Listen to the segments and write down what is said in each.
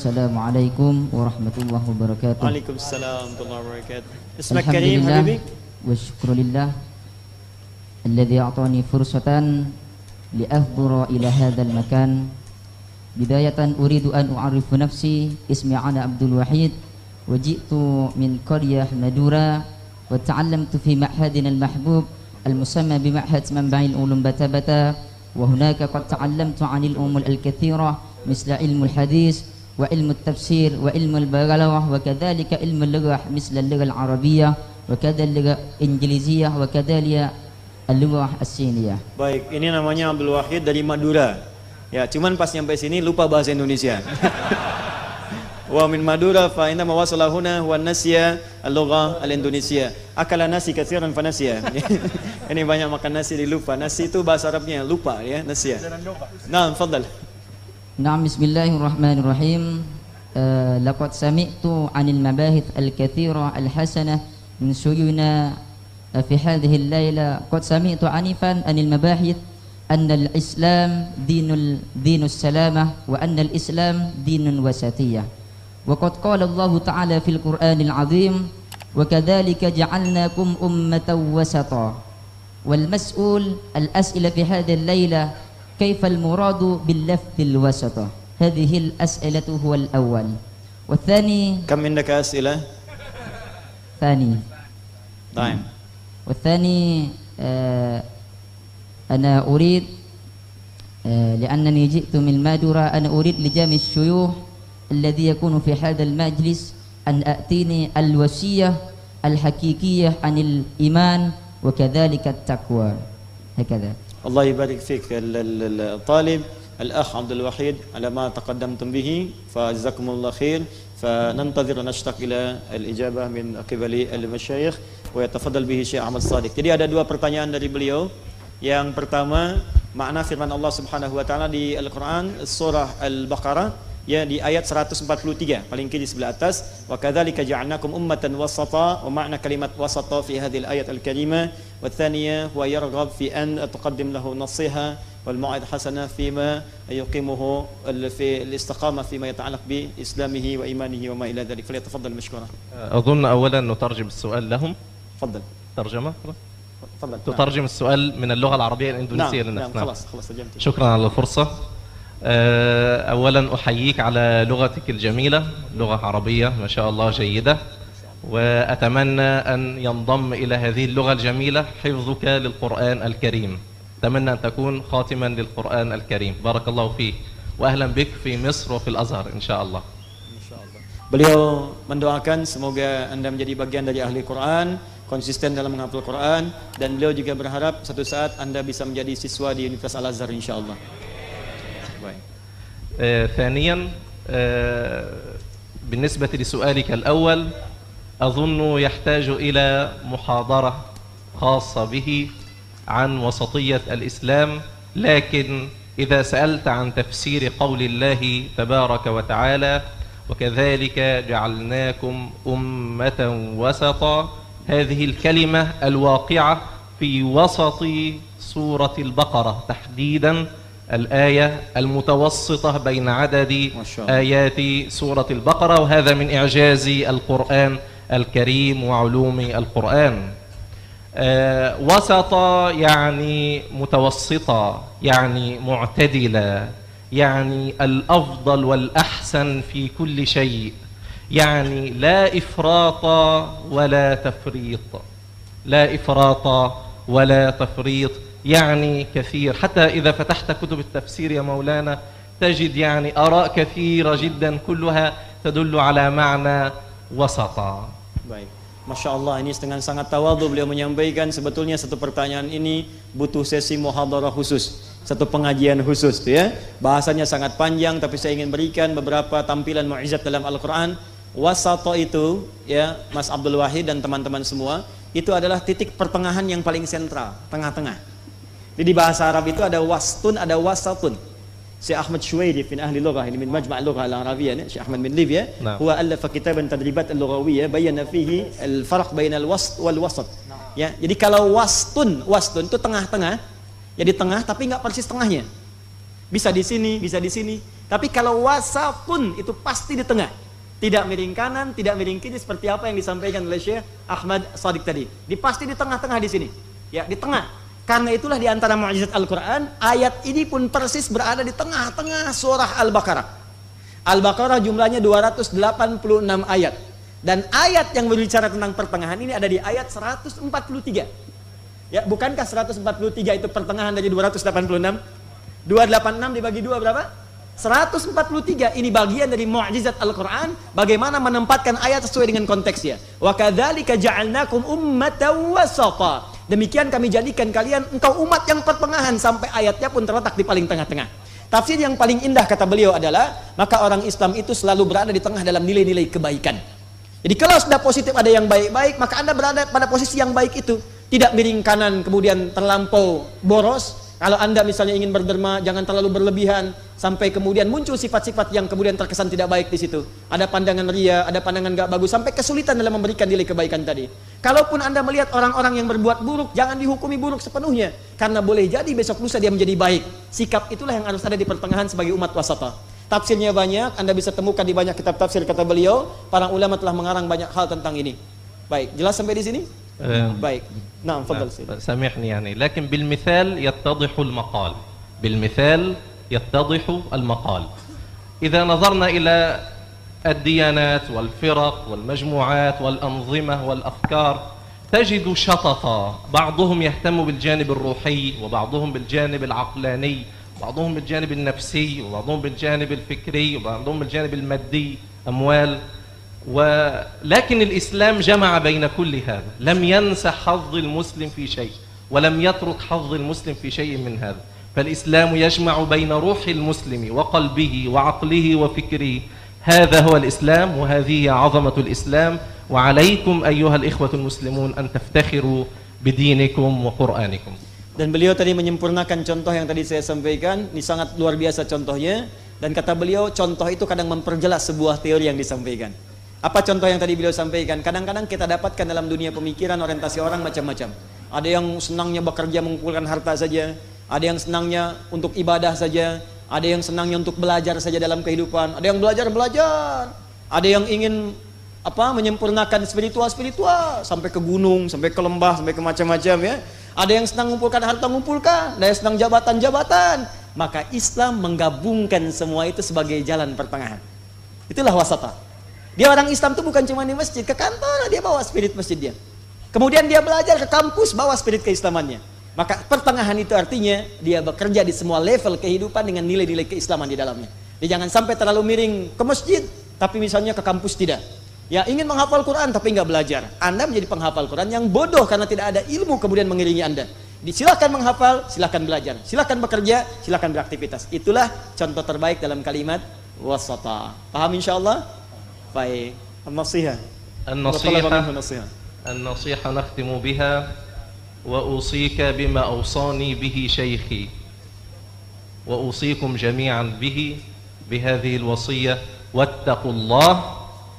Assalamualaikum warahmatullahi wabarakatuh. Waalaikumsalam warahmatullahi wabarakatuh. Ismak karim habibi. Wa syukrulillah alladhi a'tani fursatan li ahdura ila hadzal makan. Bidayatan uridu an u'arrifu nafsi, ismi ana Abdul Wahid, wa ji'tu min qaryah Madura, wa ta'allamtu fi ma'hadina al-mahbub al-musamma bi ma'had manba'il ulum Batabata, wa hunaka qad ta'allamtu 'anil umul al-kathira misla ilmu al-hadis wa ilmu al-tafsir wa ilmu al-balaghah wa kadzalika ilmu al-lughah misla al-lughah al-arabiyyah wa kadzalika al-lughah injiliziyah wa kadzalika al-lughah as-siniyah. Baik, ini namanya Abdul Wahid dari Madura. Ya, cuman pas nyampe sini lupa bahasa Indonesia. Wa min Madura fa inna mawasalahuna wa nasiya al-lughah al-indonesia. Akala nasi katsiran fa nasiya. Ini banyak makan nasi dilupa. Nasi itu bahasa Arabnya lupa ya, nasiya. Naam, fadhal. Naam, bismillahirrahmanirrahim. Laqad sami'tu 'anil mabahith al-katsira al-hasanah min suyuna fi hadhihi al-laila. Qad sami'tu 'anifan 'anil mabahith anna al-islam dinus salamah wa anna al-islam dinun wasatiyah. Wa qad qala Allah ta'ala fil Qur'anil 'azim wa kadzalika ja'alnakum ummatan wasata. Wal mas'ul al-as'ila fi hadhihi al-laila كيف المراد باللفظ الوسط. هذه الأسئلة هو الأول. والثاني كم عندك أسئلة؟ ثاني. طيب. والثاني أنا أريد لأنني جئت من مادورة، أنا أريد لجميع الشيوخ الذي يكون في هذا المجلس أن أأتيني الوصية الحقيقية عن الإيمان وكذلك التقوى. هكذا. الله يبارك فيك الطالب الأخ عبد الوحيد على ما تقدمتم به، فجزاكم الله خير. فننتظر ونشتاق إلى الإجابة من قبل المشايخ ويتفضل به Syekh Ahmad Shadiq. Jadi ada dua pertanyaan dari beliau. Yang pertama, makna firman Allah Subhanahu wa taala di Al-Qur'an surah Al-Baqarah ya di ayat 143 paling kiri sebelah atas, wa kadzalika ja'alnakum ummatan wasata, wa makna kalimat wasata fi hadhihi al-ayat al-karimah. Wa tsaniyah huwa yarghab fi an tuqaddim lahu nasiha wal mau'id hasanah fima yuqimuhu fi al-istiqamah fima yata'allaq bi islamihi wa imanihi wa ma ila dhalik. Falyatafaddal mashkura. أظن أولا نترجم السؤال لهم. تفضل. ترجمة؟ تفضل. تترجم السؤال من اللغة العربية الإندونيسية لنا. نعم خلاص ترجمت. شكرا على الفرصة. أولا أحييك على لغتك الجميلة، لغة عربية ما شاء الله جيدة، وأتمنى أن ينضم إلى هذه اللغة الجميلة حفظك للقرآن الكريم. أتمنى أن تكون خاتما للقرآن الكريم. بارك الله فيك وأهلا بك في مصر وفي الأزهر إن شاء الله. Beliau mendoakan semoga Anda menjadi bagian dari ahli Quran, konsisten dalam menghafal Quran, dan beliau juga berharap satu saat Anda bisa menjadi siswa di Universitas Al-Azhar insyaallah. ثانيا بالنسبة لسؤالك الأول أظن يحتاج إلى محاضرة خاصة به عن وسطية الإسلام، لكن إذا سألت عن تفسير قول الله تبارك وتعالى وكذلك جعلناكم أمة وسطا، هذه الكلمة الواقعة في وسط سورة البقرة تحديدا، الآية المتوسطة بين عدد آيات سورة البقرة، وهذا من إعجاز القرآن الكريم وعلوم القرآن. وسطة يعني متوسطة، يعني معتدلة، يعني الأفضل والأحسن في كل شيء، يعني لا إفراط ولا تفريط، لا إفراط ولا تفريط، يعني كثير. حتى إذا فتحت كتب التفسير يا مولانا تجد يعني آراء كثيرة جدا كلها تدل على معنى وسطا. Baik, Masya Allah, ini dengan sangat tawadhu beliau menyampaikan sebetulnya satu pertanyaan ini butuh sesi muhadarah khusus, satu pengajian khusus tuh ya. Bahasanya sangat panjang, tapi saya ingin berikan beberapa tampilan mu'jizat dalam Al-Quran. Wasata itu ya Mas Abdul Wahid dan teman-teman semua, itu adalah titik pertengahan yang paling sentral, tengah-tengah. Jadi di bahasa Arab itu ada wastun, ada wasatun. Syekh Ahmad Shuwairi fi ahli lughah, ini min majma' al-lughah al-arabiyyah, Syekh Ahmad bin Libya, huwa allafa kitaban tadribat al-lughawiyyah bayyana fihi al-farq bain al-wast wal wasat. Ya, jadi kalau wastun itu tengah-tengah, jadi tengah tapi enggak persis tengahnya. Bisa di sini, bisa di sini. Tapi kalau wasatun itu pasti di tengah. Tidak miring kanan, tidak miring kiri seperti apa yang disampaikan oleh Syekh Ahmad Shadiq tadi. Pasti di tengah-tengah di sini. Ya, di tengah. Karena itulah di antara mukjizat Al-Qur'an, ayat ini pun persis berada di tengah-tengah surah Al-Baqarah. Al-Baqarah jumlahnya 286 ayat. Dan ayat yang berbicara tentang pertengahan ini ada di ayat 143. Ya, bukankah 143 itu pertengahan dari 286? 286 dibagi 2 berapa? 143. Ini bagian dari mukjizat Al-Qur'an, bagaimana menempatkan ayat sesuai dengan konteksnya. Wa kadzalika ja'alnakum ummatan wasata. Demikian kami jadikan kalian engkau umat yang pertengahan, sampai ayatnya pun terletak di paling tengah-tengah. Tafsir yang paling indah kata beliau adalah, maka orang Islam itu selalu berada di tengah dalam nilai-nilai kebaikan. Jadi kalau sudah positif ada yang baik-baik, maka Anda berada pada posisi yang baik itu. Tidak miring kanan kemudian terlampau boros. Kalau Anda misalnya ingin berderma, jangan terlalu berlebihan sampai kemudian muncul sifat-sifat yang kemudian terkesan tidak baik di situ. Ada pandangan ria, ada pandangan gak bagus, sampai kesulitan dalam memberikan nilai kebaikan tadi. Kalaupun Anda melihat orang-orang yang berbuat buruk, jangan dihukumi buruk sepenuhnya, karena boleh jadi besok lusa dia menjadi baik. Sikap itulah yang harus ada di pertengahan sebagai umat wasata. Tafsirnya banyak, Anda bisa temukan di banyak kitab tafsir. Kata beliau, para ulama telah mengarang banyak hal tentang ini. Baik, jelas sampai di sini? بايك نعم تفضل سيدي. سامحني يعني، لكن بالمثال يتضح المقال. بالمثال يتضح المقال. إذا نظرنا إلى الديانات والفرق والمجموعات والأنظمة والأفكار تجد شططا، بعضهم يهتم بالجانب الروحي، وبعضهم بالجانب العقلاني، وبعضهم بالجانب النفسي، وبعضهم بالجانب الفكري، وبعضهم بالجانب المادي، أموال. ولكن الإسلام جمع بين كل هذا، لم ينس حظ المسلم في شيء، ولم يترك حظ المسلم في شيء من هذا. فالإسلام يجمع بين روح المسلم وقلبه وعقله وفكره. هذا هو الإسلام، وهذه عظمة الإسلام. وعليكم أيها الإخوة المسلمون أن تفتخروا بدينكم وقرآنكم. Dan beliau tadi menyempurnakan contoh yang tadi saya sampaikan. Ini sangat luar biasa contohnya. Dan kata beliau, contoh itu kadang memperjelas sebuah teori yang disampaikan. Apa contoh yang tadi beliau sampaikan? Kadang-kadang kita dapatkan dalam dunia pemikiran, orientasi orang macam-macam. Ada yang senangnya bekerja mengumpulkan harta saja, ada yang senangnya untuk ibadah saja, ada yang senangnya untuk belajar saja dalam kehidupan, ada yang belajar, ada yang ingin menyempurnakan spiritual sampai ke gunung, sampai ke lembah, sampai ke macam-macam ya. Ada yang senang mengumpulkan harta, ada yang senang jabatan. Maka Islam menggabungkan semua itu sebagai jalan pertengahan. Itulah wasata. Dia orang Islam itu bukan cuma di masjid, ke kantor dia bawa spirit masjid dia. Kemudian dia belajar ke kampus, bawa spirit keislamannya. Maka pertengahan itu artinya dia bekerja di semua level kehidupan dengan nilai-nilai keislaman di dalamnya. Dia jangan sampai terlalu miring ke masjid, tapi misalnya ke kampus tidak. Ya, ingin menghafal Quran tapi nggak belajar. Anda menjadi penghafal Quran yang bodoh karena tidak ada ilmu kemudian mengiringi Anda. Silakan menghafal, silakan belajar, silakan bekerja, silakan beraktivitas. Itulah contoh terbaik dalam kalimat wasata. Paham insyaallah? Baik. النصيحة نختم بها وأوصيك بما أوصاني به شيخي وأوصيكم جميعا بهذه الوصية واتقوا الله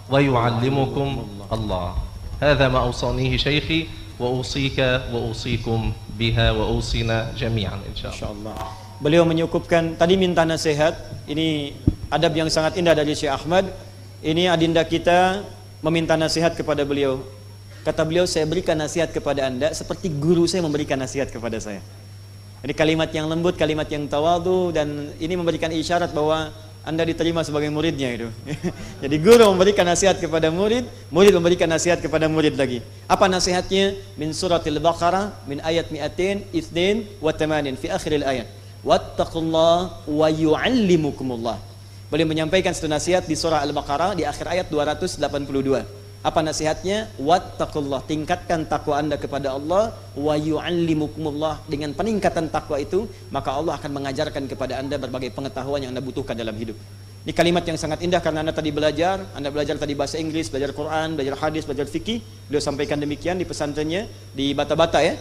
ويعلمكم الله. هذا ما أوصانيه شيخي وأوصيك وأوصيكم بها وأوصينا جميعا إن شاء الله. Beliau menyukupkan tadi minta nasihat. Ini adab yang sangat indah dari Syekh Ahmad. Ini adinda kita meminta nasihat kepada beliau. Kata beliau, saya berikan nasihat kepada Anda seperti guru saya memberikan nasihat kepada saya. Jadi kalimat yang lembut, kalimat yang tawadu, dan ini memberikan isyarat bahwa Anda diterima sebagai muridnya itu. Jadi guru memberikan nasihat kepada murid, murid memberikan nasihat kepada murid lagi. Apa nasihatnya? Min suratil Baqarah, min ayat 282 fi akhiril ayat. Wattaqullah wa yu'allimukumullah. Beliau menyampaikan satu nasihat di surah Al-Baqarah di akhir ayat 282. Apa nasihatnya? Wattaqullah, tingkatkan takwa Anda kepada Allah, wa yu'allimukumullah. Dengan peningkatan takwa itu, maka Allah akan mengajarkan kepada Anda berbagai pengetahuan yang Anda butuhkan dalam hidup. Ini kalimat yang sangat indah karena Anda tadi belajar, Anda belajar tadi bahasa Inggris, belajar Quran, belajar hadis, belajar fikih. Beliau sampaikan demikian di pesantrennya di Bata-Bata ya.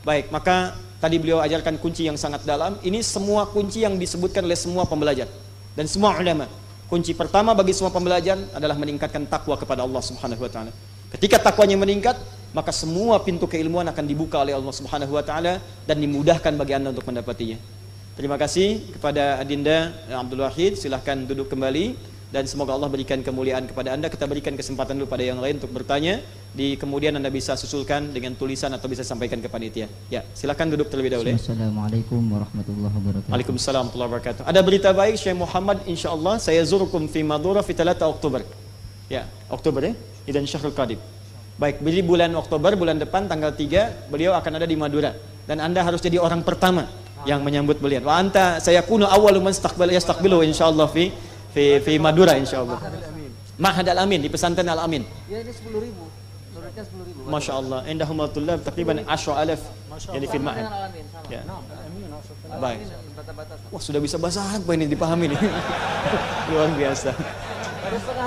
Baik, maka tadi beliau ajarkan kunci yang sangat dalam. Ini semua kunci yang disebutkan oleh semua pembelajar dan semua ulama. Kunci pertama bagi semua pembelajaran adalah meningkatkan takwa kepada Allah Subhanahu wa taala. Ketika takwanya meningkat, maka semua pintu keilmuan akan dibuka oleh Allah Subhanahu wa taala dan dimudahkan bagi Anda untuk mendapatinya. Terima kasih kepada Adinda Abdul Wahid, silahkan duduk kembali dan semoga Allah berikan kemuliaan kepada Anda. Kita berikan kesempatan dulu pada yang lain untuk bertanya, di kemudian Anda bisa susulkan dengan tulisan atau bisa sampaikan ke panitia. Ya, silahkan duduk terlebih dahulu. Assalamualaikum warahmatullahi wabarakatuh. Waalaikumsalam warahmatullahi wabarakatuh. Ada berita baik Syekh Muhammad, insyaallah saya zurukum fi Madura fi 3 Oktober. Ya, Oktober ya, dan Syahrul Qadim. Baik, jadi bulan Oktober, bulan depan tanggal 3 beliau akan ada di Madura dan Anda harus jadi orang pertama yang menyambut beliau. Wa anta sayakunu awwalu man yastaqbilu insyaallah fi Madura insyaallah. Ma'had Al-Amin di pesantren Al-Amin. Ya ini 10.000. Muridnya 10.000. Masya Allah, indahum tulab takriban 10,000 yani fil ma'had. Ya. Baik. Wah, sudah bisa bahasa Arab ini dipahami nih. Luar biasa.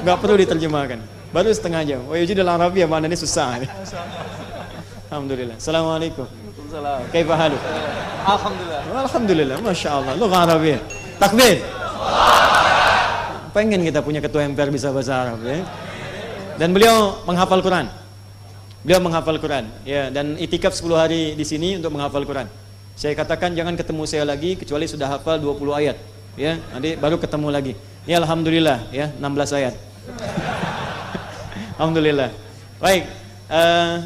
Enggak perlu diterjemahkan. Baru setengah jam. Wa yujidul Arabiyya mana ini susah. Alhamdulillah. Assalamualaikum. Waalaikumsalam. Kaifa haluk? Alhamdulillah. Alhamdulillah, Masya Allah. Lugha Arabiyah. Takbir. Pengen kita punya ketua MPR bisa bahasa Arab ya. Dan beliau menghafal Quran. Beliau menghafal Quran ya, dan itikaf 10 hari di sini untuk menghafal Quran. Saya katakan jangan ketemu saya lagi kecuali sudah hafal 20 ayat ya. Nanti baru ketemu lagi. Ya alhamdulillah ya 16 ayat. Alhamdulillah. Baik,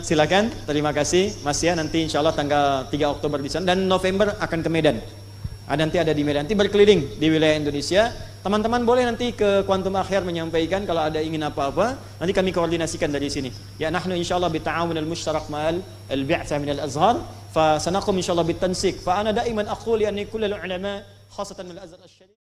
silakan. Terima kasih Mas ya, nanti insyaallah tanggal 3 Oktober di sana dan November akan ke Medan. Nanti ada di Medan, nanti berkeliling di wilayah Indonesia. Teman-teman boleh nanti ke Quantum Akhyar menyampaikan kalau ada ingin apa-apa, nanti kami koordinasikan dari sini. Ya nahnu insyaallah bita'awun al-mushtarak ma'al al-bi'tsah min al-azhar, fa sanaqum insyaallah bitansik. Fa ana daiman aqul li anni kullal ulama khasatan min al-azhar asy-syarif